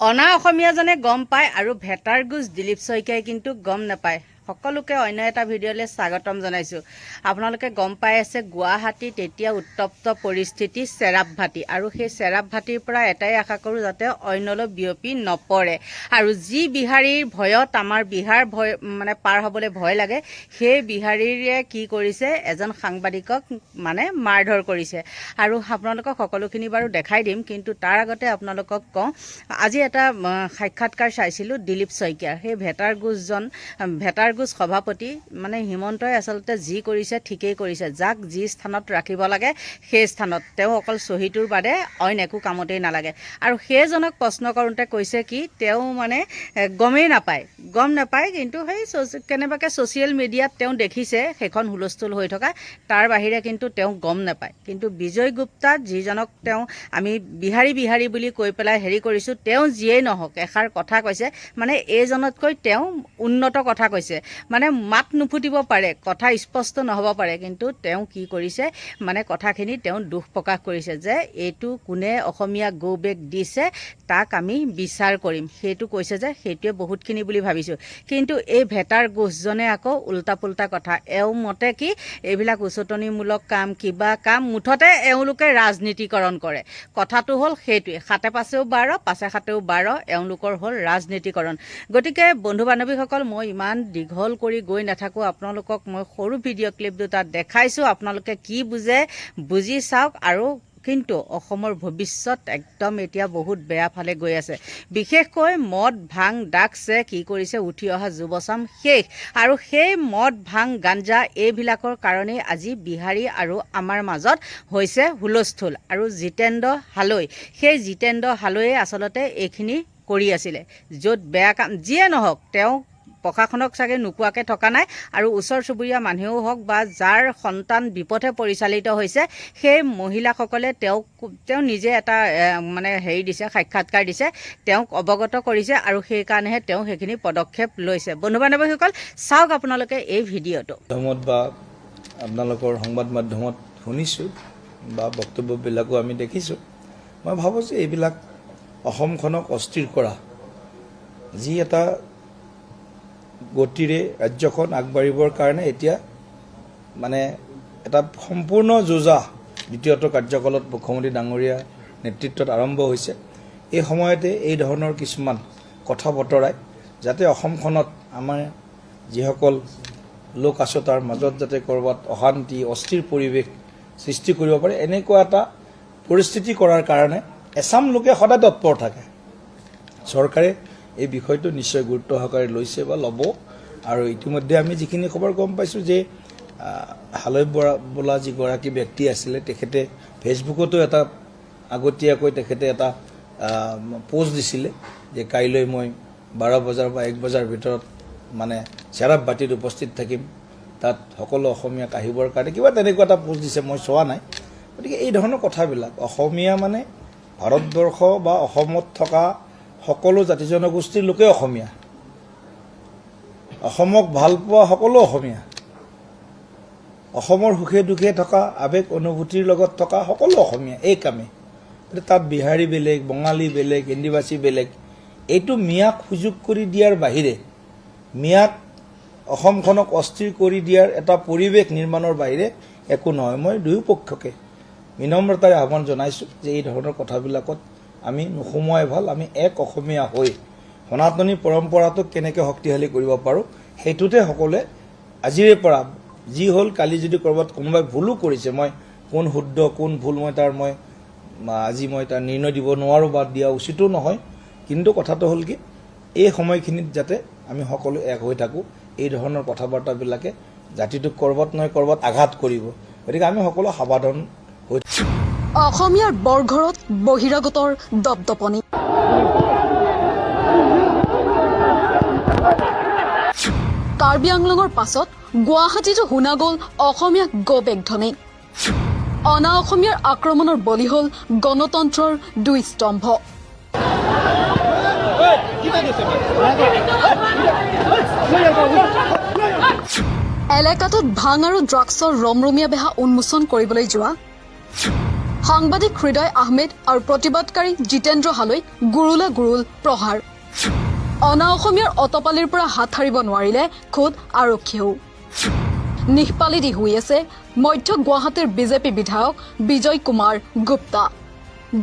অনা অসমীয়াজনে গম পায় আৰু ভেটাৰ গুজ দিলীপ শইকীয়াই কিন্তু গম নাপায়। সকলোকে অন্য এটা ভিডিঅ'লৈ স্বাগতম জনাইছোঁ। আপোনালোকে গম পাই আছে গুৱাহাটীত এতিয়া উত্তপ্ত পৰিস্থিতি চেৰাপভাটি, আৰু সেই চেৰাপভাটিৰ পৰা এটাই আশা কৰোঁ যাতে অন্যলৈ বিয়পি নপৰে। আৰু যি বিহাৰীৰ ভয়ত আমাৰ বিহাৰ পাৰ হ'বলৈ ভয় লাগে, সেই বিহাৰীৰে কি কৰিছে, এজন সাংবাদিকক মাৰধৰ কৰিছে। আৰু আপোনালোকক সকলোখিনি বাৰু দেখাই দিম, কিন্তু তাৰ আগতে আপোনালোকক কওঁ, আজি এটা সাক্ষাৎকাৰ চাইছিলোঁ দিলীপ শইকীয়াৰ। সেই ভেটাৰ গুজ সভাপতি হিমন্তই আচলতে যি কৰিছে ঠিকেই কৰিছে। যাক যি স্থানত ৰাখিব লাগে সেই স্থানত তেওঁ অকল চহীটোৰ বাদে অইন একো কামতেই নালাগে। আৰু সেইজনক প্ৰশ্ন কৰোঁতে কৈছে কি তেওঁ গম নাপায়, কিন্তু সেই কেনেবাকৈ ছ'চিয়েল মিডিয়াত তেওঁ দেখিছে সেইখন হুলস্থুল হৈ থকা, তাৰ বাহিৰে কিন্তু তেওঁ গম নাপায়। কিন্তু বিজয় গুপ্তা যিজনক আমি বিহাৰী বুলি কৈ পেলাই কৰিছোঁ, তেওঁ যিয়েই নহওক এষাৰ কথা কৈছে, এইজনতকৈ তেওঁ উন্নত কথা কৈছে। মাত নুফুটিব পাৰে, কথা স্পষ্ট নহ'ব পাৰে, কিন্তু তেওঁ কি কৰিছে কথাখিনি তেওঁ দুখ প্ৰকাশ কৰিছে যে এইটো কোনে অসমীয়া গৌবেগ দিছে তাক আমি বিচাৰ কৰিম। সেইটো কৈছে যে সেইটোৱে বহুতখিনি বুলি ভাবিছোঁ। কিন্তু এই ভেটাৰ গুজজনে আকৌ উল্টা পুল্টা কথা, মতে কি এইবিলাক উচতনিমূলক কাম, কিবা কাম, মুঠতে এওঁলোকে ৰাজনীতিকৰণ কৰে। কথাটো হ'ল সেইটোৱে, সাতে পাঁচেও 12, পাঁচে সাতেও 12, এওঁলোকৰ হ'ল ৰাজনীতিকৰণ। গতিকে বন্ধু বান্ধৱীসকল, মই ইমান দীঘল কৰি গৈ নাথাকোঁ, আপোনালোকক মই সৰু ভিডিঅ' ক্লিপ দুটা দেখাইছোঁ। আপোনালোকে কি বুজি চাওক। আৰু কিন্তু অসমৰ ভৱিষ্যত একদম এতিয়া বহুত বেয়া ফালে গৈ আছে। বিশেষকৈ মদ ভাং ড্ৰাগছে কি কৰিছে, উঠি অহা যুৱচাম শেষ। আৰু সেই মদ ভাং গাঞ্জা এইবিলাকৰ কাৰণেই আজি বিহাৰী আৰু আমাৰ মাজত হৈছে হুলস্থুল। আৰু জিতেন্দ্ৰ হালৈ, সেই জিতেন্দ্ৰ হালৈয়ে আচলতে এইখিনি কৰি আছিলে। য'ত বেয়া কাম যিয়ে নহওক, তেওঁ প্ৰশাসনক চাগে নোকোৱাকৈ থকা নাই। আৰু ওচৰ চুবুৰীয়া মানুহেও হওক বা যাৰ সন্তান বিপথে পৰিচালিত হৈছে, সেই মহিলাসকলে তেওঁ নিজে এটা দিছে, সাক্ষাৎকাৰ দিছে, তেওঁক অৱগত কৰিছে, আৰু সেইকাৰণেহে তেওঁ সেইখিনি পদক্ষেপ লৈছে। বন্ধু বান্ধৱীসকল, চাওক আপোনালোকে এই ভিডিঅ'টো। বা আপোনালোকৰ সংবাদ মাধ্যমত শুনিছোঁ বা বক্তব্যবিলাকো আমি দেখিছোঁ। মই ভাবোঁ যে এইবিলাক অসমখনক অস্থিৰ কৰা যি এটা গতিৰে ৰাজ্যখন আগবাঢ়িবৰ কাৰণে এতিয়া এটা সম্পূৰ্ণ যোজা দ্বিতীয়টো কাৰ্যকালত মুখ্যমন্ত্ৰী ডাঙৰীয়া নেতৃত্বত আৰম্ভ হৈছে। এই সময়তে এই ধৰণৰ কিছুমান কথা বতৰাই যাতে অসমখনত আমাৰ যিসকল লোক আছে তাৰ মাজত যাতে ক'ৰবাত অশান্তি অস্থিৰ পৰিৱেশ সৃষ্টি কৰিব পাৰে, এনেকুৱা এটা পৰিস্থিতি কৰাৰ কাৰণে এচাম লোকে সদায় তৎপৰ থাকে। চৰকাৰে এই বিষয়টো নিশ্চয় গুৰুত্ব সহকাৰে লৈছে বা ল'ব। আৰু ইতিমধ্যে আমি যিখিনি খবৰ গম পাইছোঁ যে হালৈ বোলা যিগৰাকী ব্যক্তি আছিলে, তেখেতে ফেচবুকতো এটা আগতীয়াকৈ তেখেতে এটা পোষ্ট দিছিলে যে কাইলৈ মই 12 বজাৰ বা 1 বজাৰ ভিতৰত চেৰাপভাটিত উপস্থিত থাকিম, তাত সকলো অসমীয়াক আহিবৰ কাৰণে কিবা তেনেকুৱা এটা পোষ্ট দিছে, মই চোৱা নাই। গতিকে এই ধৰণৰ কথাবিলাক অসমীয়া ভাৰতবৰ্ষ বা অসমত থকা সকলো জাতি জনগোষ্ঠীৰ লোকে অসমীয়া, অসমক ভাল পোৱা সকলো অসমীয়া, অসমৰ সুখে দুখে থকা আৱেগ অনুভূতিৰ লগত থকা সকলো অসমীয়া এই কামে। তাত বিহাৰী বেলেগ, বঙালী বেলেগ, হিন্দীভাষী বেলেগ, এইটো মিয়াক সুযোগ কৰি দিয়াৰ বাহিৰে, মিয়াক অসমখনক অস্থিৰ কৰি দিয়াৰ এটা পৰিৱেশ নিৰ্মাণৰ বাহিৰে একো নহয়। মই দুয়োপক্ষকে বিনম্ৰতাৰে আহ্বান জনাইছোঁ যে এই ধৰণৰ কথাবিলাকত আমি নোসোমোৱাই ভাল। আমি এক অসমীয়া হৈ সনাতনী পৰম্পৰাটোক কেনেকৈ শক্তিশালী কৰিব পাৰোঁ সেইটোতে সকলোৱে আজিৰে পৰা যি হ'ল, কালি যদি ক'ৰবাত কোনোবাই ভুলো কৰিছে, মই কোন শুদ্ধ কোন ভুল আজি মই তাৰ নিৰ্ণয় দিব নোৱাৰোঁ বা দিয়া উচিতো নহয়। কিন্তু কথাটো হ'ল কি, এই সময়খিনিত যাতে আমি সকলো এক হৈ থাকোঁ। এই ধৰণৰ কথা বাৰ্তাবিলাকে জাতিটোক ক'ৰবাত নহয় ক'ৰবাত আঘাত কৰিব। গতিকে আমি সকলো সাৱধান হৈ অসমীয়াৰ বৰঘৰত বহিৰাগতৰ দপদপনি। কাৰ্বি আংলঙৰ পাছত গুৱাহাটীতো শুনা গ'ল অসমীয়া গৌবেগ ধ্বনি। অনা অসমীয়াৰ আক্ৰমণৰ বলি হ'ল গণতন্ত্ৰৰ 2 স্তম্ভ। এলেকাটোত ভাং আৰু ড্ৰাগছৰ ৰমৰমীয়া বেহা উন্মোচন কৰিবলৈ যোৱা সাংবাদিক হৃদয় আহমেদ আৰু প্ৰতিবাদকাৰী জিতেন্দ্ৰ হালৈ গুৰুলা গুৰুল প্ৰহাৰ অনা অসমীয়াৰ অতপালিৰ পৰা হাত সাৰিব নোৱাৰিলে খোদ আৰক্ষীয়েও নিষ্পালি দি হৈ আছে মধ্য গুৱাহাটীৰ বিজেপি বিধায়ক বিজয় কুমাৰ গুপ্তা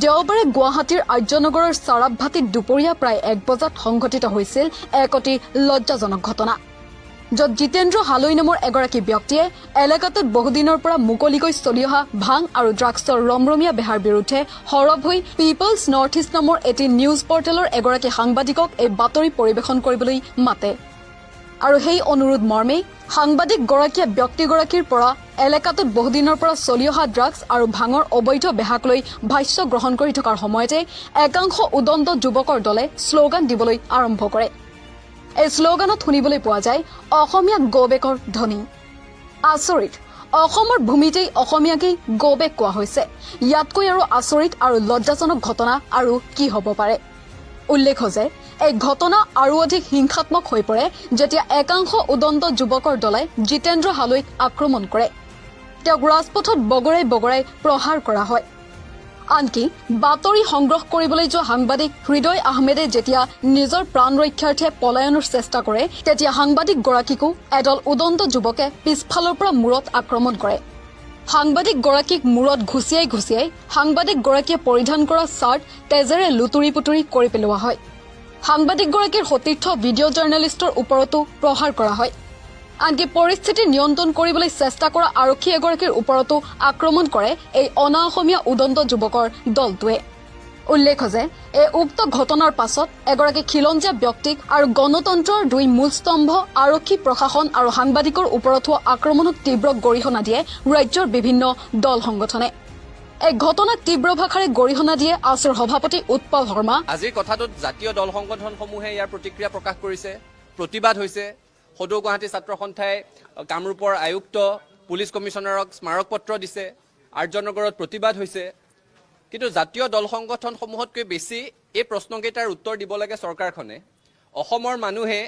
দেওবাৰে গুৱাহাটীৰ আৰ্যনগৰৰ চাৰাবভাটিত দুপৰীয়া প্ৰায় 1 বজাত সংঘটিত হৈছিল এক অতি লজ্জাজনক ঘটনা য'ত জিতেন্দ্ৰ হালৈ নামৰ এগৰাকী ব্যক্তিয়ে এলেকাটোত বহুদিনৰ পৰা মুকলিকৈ চলি অহা ভাং আৰু ড্ৰাগছৰ ৰমৰমীয়া বেহাৰ বিৰুদ্ধে সৰব হৈ পিপলছ নৰ্থ ইষ্ট নামৰ এটি নিউজ পৰ্টেলৰ এগৰাকী সাংবাদিকক এই বাতৰি পৰিৱেশন কৰিবলৈ মাতে আৰু সেই অনুৰোধ মৰ্মেই সাংবাদিকগৰাকীয়ে ব্যক্তিগৰাকীৰ পৰা এলেকাটোত বহুদিনৰ পৰা চলি অহা ড্ৰাগছ আৰু ভাঙৰ অবৈধ বেহাক লৈ ভাষ্য গ্ৰহণ কৰি থকাৰ সময়তে একাংশ উদণ্ড যুৱকৰ দলে শ্লোগান দিবলৈ আৰম্ভ কৰে এই শ্লোগানত শুনিবলৈ পোৱা যায় অসমীয়া গৌবেকৰ ধ্বনি আচৰিত অসমৰ ভূমিতেই অসমীয়াকেই গৌবেক কোৱা হৈছে ইয়াতকৈ আৰু আচৰিত আৰু লজ্জাজনক ঘটনা আৰু কি হ'ব পাৰে উল্লেখ যে এই ঘটনা আৰু অধিক হিংসাত্মক হৈ পৰে যেতিয়া একাংশ উদণ্ড যুৱকৰ দলে জিতেন্দ্ৰ হালৈক আক্ৰমণ কৰে তেওঁক ৰাজপথত বগৰাই প্ৰহাৰ কৰা হয় আনকি বাতৰি সংগ্ৰহ কৰিবলৈ যোৱা সাংবাদিক হৃদয় আহমেদে যেতিয়া নিজৰ প্ৰাণ ৰক্ষাৰ্থে পলায়নৰ চেষ্টা কৰে তেতিয়া সাংবাদিকগৰাকীকো এদল উদণ্ড যুৱকে পিছফালৰ পৰা মূৰত আক্ৰমণ কৰে সাংবাদিকগৰাকীক মূৰত ঘুচিয়াই সাংবাদিকগৰাকীয়ে পৰিধান কৰা চাৰ্ট তেজেৰে লুতুৰি পুতুৰি কৰি পেলোৱা হয় সাংবাদিকগৰাকীৰ সতীৰ্থ ভিডিঅ' জাৰ্নেলিষ্টৰ ওপৰতো প্ৰহাৰ কৰা হয় আনকি পৰিস্থিতি নিয়ন্ত্ৰণ কৰিবলৈ চেষ্টা কৰা আৰক্ষী এগৰাকীৰ ওপৰতো আক্ৰমণ কৰে এই অনা অসমীয়া উদণ্ড যুৱকৰ দলটোৱে উল্লেখ যে এই উক্ত ঘটনাৰ পাছত এগৰাকী খিলঞ্জীয়া ব্যক্তিক আৰু গণতন্ত্ৰৰ দুই মূলস্তম্ভ আৰক্ষী প্ৰশাসন আৰু সাংবাদিকৰ ওপৰত হোৱা আক্ৰমণক তীব্ৰ গৰিহণা দিয়ে ৰাজ্যৰ বিভিন্ন দল সংগঠনে এই ঘটনাক তীব্ৰ ভাষাৰে গৰিহণা দিয়ে আছুৰ সভাপতি উৎপল শৰ্মা আজিৰ কথাটোত জাতীয় দল সংগঠনসমূহে ইয়াৰ প্ৰতিক্ৰিয়া প্ৰকাশ কৰিছে প্ৰতিবাদ হৈছে সদৌ গুৱাহাটী ছাত্ৰ সন্থাই কামৰূপৰ আয়ুক্ত পুলিচ কমিশ্যনাৰক স্মাৰক পত্ৰ দিছে আৰ্যনগৰত প্ৰতিবাদ হৈছে কিন্তু জাতীয় দল সংগঠনসমূহতকৈ বেছি এই প্ৰশ্নকেইটাৰ উত্তৰ দিব লাগে চৰকাৰখনে অসমৰ মানুহে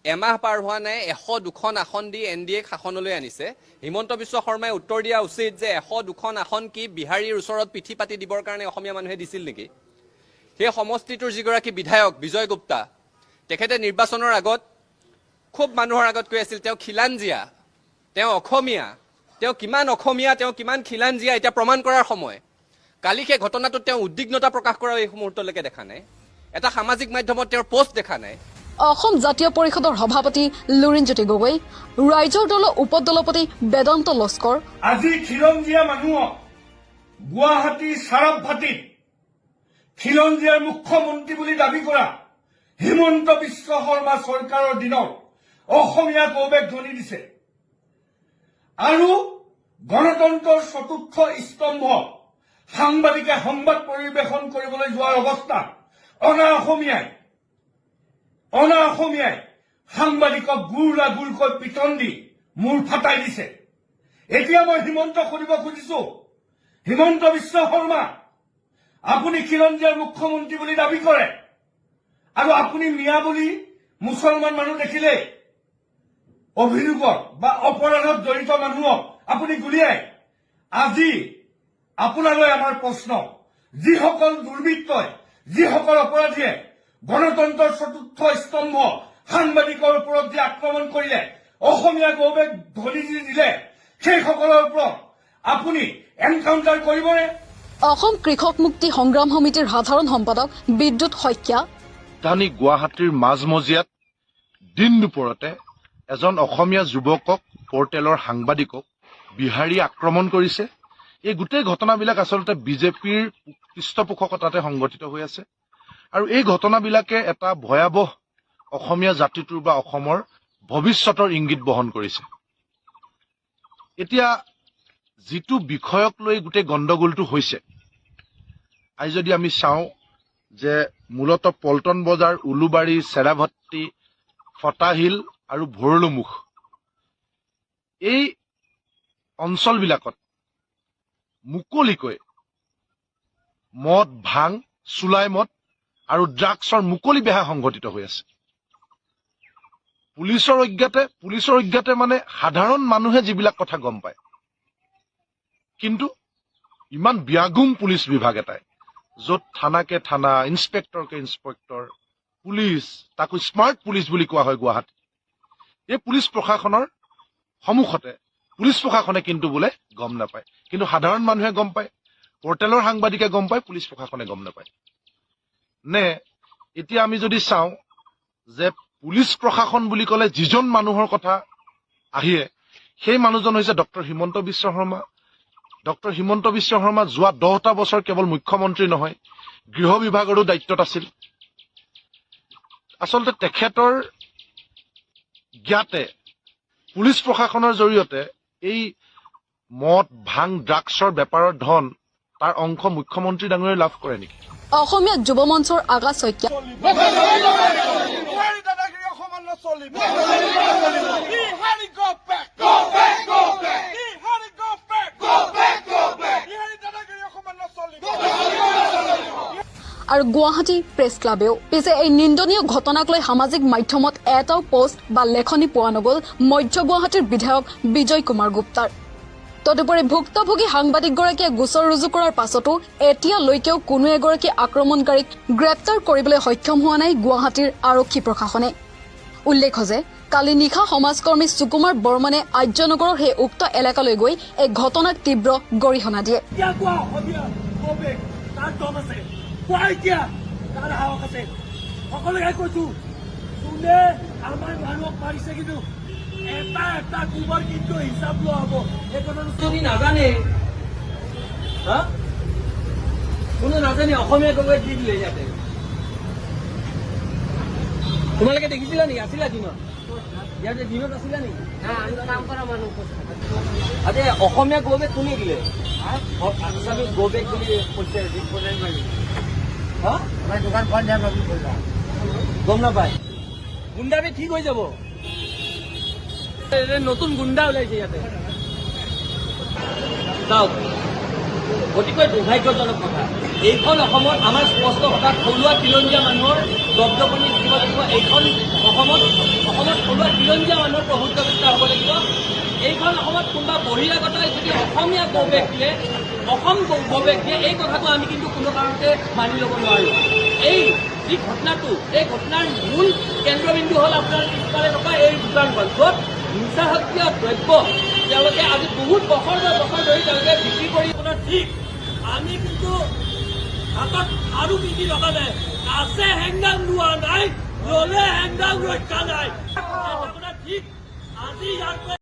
এমাহ পাৰ হোৱা নাই 102খন আসন দি NDA শাসনলৈ আনিছে হিমন্ত বিশ্ব শৰ্মাই উত্তৰ দিয়া উচিত যে 102খন আসন কি বিহাৰীৰ ওচৰত পিঠি পাতি দিবৰ কাৰণে অসমীয়া মানুহে দিছিল নেকি সেই সমষ্টিটোৰ যিগৰাকী বিধায়ক বিজয় গুপ্তা তেখেতে নিৰ্বাচনৰ আগত খুব মানুহৰ আগত কৈ আছিল তেওঁ খিলাঞ্জীয়া তেওঁ অসমীয়া তেওঁ কিমান খিলাঞ্জীয়া এতিয়া প্ৰমাণ কৰাৰ সময় কালি সেই ঘটনাটোত তেওঁ উদ্বিগ্নতা প্ৰকাশ কৰা এই মুহূৰ্তলৈকে দেখা নাই এটা সামাজিক মাধ্যমত তেওঁৰ পোষ্ট দেখা নাই অসম জাতীয় পৰিষদৰ সভাপতি লুৰিণজ্যোতি গগৈ ৰাইজৰ দলৰ উপদলপতি বেদান্ত লস্কৰ আজি খিলঞ্জীয়া মানুহক গুৱাহাটী চাৰাবভাটিত খিলঞ্জীয়াৰ মুখ্যমন্ত্ৰী বুলি দাবী কৰা হিমন্ত বিশ্ব শৰ্মা চৰকাৰৰ দিনত অসমীয়া গৌবেক ধ্বনি দিছে আৰু গণতন্ত্ৰৰ চতুৰ্থ স্তম্ভ সাংবাদিকে সংবাদ পৰিৱেশন কৰিবলৈ যোৱাৰ অৱস্থাত অনা অসমীয়াই সাংবাদিকক গুলকৈ পিটন দি মূৰ ফাটাই দিছে এতিয়া মই হিমন্তক সুধিব খুজিছো হিমন্ত বিশ্ব শৰ্মা আপুনি খিলঞ্জীয়াৰ মুখ্যমন্ত্ৰী বুলি দাবী কৰে আৰু আপুনি মিয়া বুলি মুছলমান মানুহ দেখিলে অভিযোগত বা অপৰাধত জড়িত মানুহক আপুনি গুলিয়াই আজি আপোনালৈ আমাৰ প্ৰশ্ন যিসকল দুৰ্বৃত্তই যিসকল অপৰাধীয়ে গণতন্ত্ৰৰ চতুৰ্থ স্তম্ভ সাংবাদিকৰ ওপৰত যি আক্ৰমণ কৰিলে অসমীয়া গৌবেক ধ্বনি দিলে সেইসকলৰ ওপৰত আপুনি এনকাউণ্টাৰ কৰিবনে অসম কৃষক মুক্তি সংগ্ৰাম সমিতিৰ সাধাৰণ সম্পাদক বিদ্যুৎ শইকীয়া ৰাজধানী গুৱাহাটীৰ মাজমজিয়াত দিন দুপৰতে এজন অসমীয়া যুৱকক পৰ্টেলৰ সাংবাদিকক বিহাৰী আক্ৰমণ কৰিছে এই গোটেই ঘটনাবিলাক আচলতে বিজেপিৰ পৃষ্ঠপোষকতাতে সংঘটিত হৈ আছে আৰু এই ঘটনাবিলাকে এটা ভয়াৱহ অসমীয়া জাতিটোৰ বা অসমৰ ভৱিষ্যতৰ ইংগিত বহন কৰিছে এতিয়া যিটো বিষয়ক লৈ গোটেই গণ্ডগোলটো হৈছে আজি যদি আমি চাওঁ যে মূলতঃ পল্টন বজাৰ উলুবাৰী চেৰাভাট্টি ফটাহিল আৰু ভৰলুমুখ এই অঞ্চলবিলাকত মুকলিকৈ মদ ভাং চুলাই মদ আৰু ড্ৰাগছৰ মুকলি বেহা সংঘটিত হৈ আছে পুলিচৰ অজ্ঞাতে মানে সাধাৰণ মানুহে যিবিলাক কথা গম পায় কিন্তু ইমান ব্যাগুম পুলিচ বিভাগ এটাই, য'ত থানাকে থানা, ইন্সপেক্টৰকে ইন্সপেক্টৰ, পুলিচ, তাকো স্মাৰ্ট পুলিচ বুলি কোৱা হয় গুৱাহাটী। এই পুলিচ প্ৰশাসনৰ সন্মুখতে পুলিচ প্ৰশাসনে কিন্তু বোলে গম নাপায়, কিন্তু সাধাৰণ মানুহে গম পায়, পৰ্টেলৰ সাংবাদিকে গম পায়, পুলিচ প্ৰশাসনে গম নাপায়। নে এতিয়া আমি যদি চাওঁ যে পুলিচ প্ৰশাসন বুলি ক'লে যিজন মানুহৰ কথা আহে, সেই মানুহজন হৈছে ডক্টৰ হিমন্ত বিশ্ব শৰ্মা। ডক্টৰ হিমন্ত বিশ্ব শৰ্মা যোৱা 10টা বছৰ কেৱল মুখ্যমন্ত্ৰী নহয়, গৃহ বিভাগৰো দায়িত্বত আছিল। আচলতে তেখেতৰ জ্ঞাতে পুলিচ প্ৰশাসনৰ জৰিয়তে এই মদ, ভাং, ড্ৰাগছৰ বেপাৰৰ ধন তাৰ অংশ মুখ্যমন্ত্ৰী ডাঙৰীয়াই লাভ কৰে নেকি? অসমীয়া যুৱ মঞ্চৰ আগাছ শইকীয়া, আৰু গুৱাহাটী প্ৰেছ ক্লাবেও। পিছে এই নিন্দনীয় ঘটনাক লৈ সামাজিক মাধ্যমত এটাও পোষ্ট বা লেখনি পোৱা নগ'ল মধ্য গুৱাহাটীৰ বিধায়ক বিজয় কুমাৰ গুপ্তাৰ। তদুপৰি ভুক্তভোগী সাংবাদিকগৰাকীয়ে গোচৰ ৰুজু কৰাৰ পাছতো এতিয়ালৈকেও কোনো এগৰাকী আক্ৰমণকাৰীক গ্ৰেপ্তাৰ কৰিবলৈ সক্ষম হোৱা নাই গুৱাহাটীৰ আৰক্ষী প্ৰশাসনে। উল্লেখ্য যে কালি নিশা সমাজকৰ্মী সুকুমাৰ বৰ্মনে আৰ্যনগৰৰ সেই উক্ত এলেকালৈ গৈ এই ঘটনাক তীব্ৰ গৰিহণা দিয়ে। সকলোকে কৈছো, যোনে আমাৰ মানুহক মাৰিছে কিন্তু এটা কুমাৰ কিন্তু হিচাপ লোৱা হ'ব। এই কথাটো যদি নাজানে, কোনো নাজানে অসমীয়া গগৈক দি দিলে ইয়াতে। তোমালোকে দেখিছিলা নেকি? আছিলা দিনত? ইয়াতে দিনত আছিলা নেকি? কাম কৰা মানুহ আচ্ছা, অসমীয়া গৌবেক কোনে দিলে? আছামি গৌবেক বুলি কৈছে গম নাপায়। গুণ্ডাবি ঠিক হৈ যাব। নতুন গুণ্ডা ওলাইছে ইয়াতে। চাওক, অতিকৈ দুৰ্ভাগ্যজনক কথা। এইখন অসমত আমাৰ স্পষ্ট কথা, থলুৱা খিলঞ্জীয়া মানুহৰ দপদপনি থাকিব লাগিব। এইখন অসমত থলুৱা খিলঞ্জীয়া মানুহৰ প্ৰভুত্ব বিস্তাৰ হ'ব লাগিব। এইখন অসমত কোনোবা বহিৰাগতই যদি অসমীয়া গৌবেক দিয়ে, অসম গৌবেক দিয়ে, এই কথাটো আমি কিন্তু কোনো কাৰণতে মানি ল'ব নোৱাৰোঁ। এই যি ঘটনাটো, এই ঘটনাৰ মূল কেন্দ্ৰবিন্দু হ'ল আপোনাৰ পিছফালে থকা এই দোকানখন, য'ত নিচাজাতীয় দ্ৰব্য তেওঁলোকে আজি বহুত বছৰ ধৰি তেওঁলোকে বিক্ৰী কৰি আপোনাৰ ঠিক। আমি কিন্তু হাতত আৰু বিক্ৰী ৰখা নাই, আছে হেংদাং লোৱা নাই, ল'লে হেংদাং ৰক্ষা নাই। ঠিক আজি ইয়াৰ